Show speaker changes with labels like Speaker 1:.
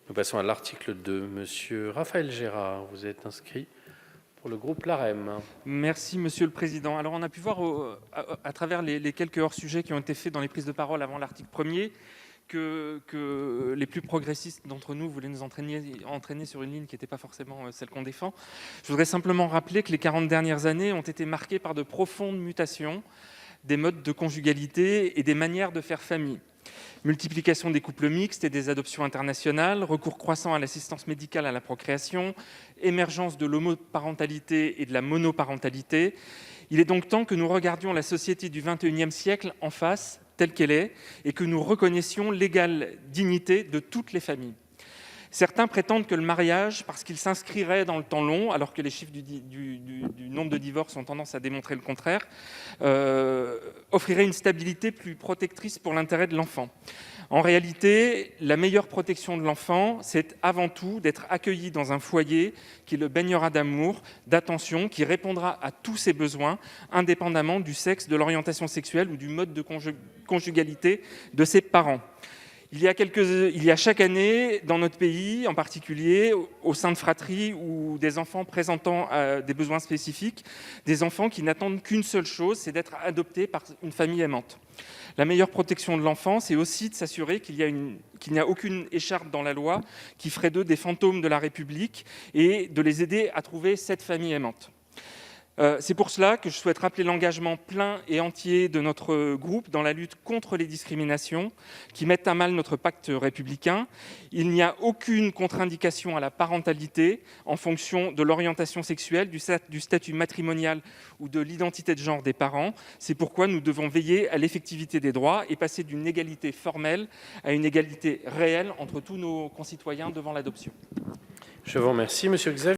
Speaker 1: Nous passons à l'article 2. Monsieur Raphaël Gérard, vous êtes inscrit pour le groupe LAREM.
Speaker 2: Merci, Monsieur le Président. Alors, on a pu voir à travers les quelques hors-sujets qui ont été faits dans les prises de parole avant l'article 1er que les plus progressistes d'entre nous voulaient nous entraîner sur une ligne qui n'était pas forcément celle qu'on défend. Je voudrais simplement rappeler que les 40 dernières années ont été marquées par de profondes mutations des modes de conjugalité et des manières de faire famille. Multiplication des couples mixtes et des adoptions internationales, recours croissant à l'assistance médicale à la procréation, émergence de l'homoparentalité et de la monoparentalité. Il est donc temps que nous regardions la société du XXIe siècle en face, telle qu'elle est, et que nous reconnaissions l'égale dignité de toutes les familles. Certains prétendent que le mariage, parce qu'il s'inscrirait dans le temps long, alors que les chiffres du nombre de divorces ont tendance à démontrer le contraire, offrirait une stabilité plus protectrice pour l'intérêt de l'enfant. En réalité, la meilleure protection de l'enfant, c'est avant tout d'être accueilli dans un foyer qui le baignera d'amour, d'attention, qui répondra à tous ses besoins, indépendamment du sexe, de l'orientation sexuelle ou du mode de conjugalité de ses parents. Il y a chaque année, dans notre pays, en particulier, au sein de fratries ou des enfants présentant des besoins spécifiques, des enfants qui n'attendent qu'une seule chose, c'est d'être adoptés par une famille aimante. La meilleure protection de l'enfant, c'est aussi de s'assurer qu'il n'y a aucune écharpe dans la loi qui ferait d'eux des fantômes de la République et de les aider à trouver cette famille aimante. C'est pour cela que je souhaite rappeler l'engagement plein et entier de notre groupe dans la lutte contre les discriminations qui mettent à mal notre pacte républicain. Il n'y a aucune contre-indication à la parentalité en fonction de l'orientation sexuelle, du statut matrimonial ou de l'identité de genre des parents. C'est pourquoi nous devons veiller à l'effectivité des droits et passer d'une égalité formelle à une égalité réelle entre tous nos concitoyens devant l'adoption.
Speaker 1: Je vous remercie, Monsieur Xavier.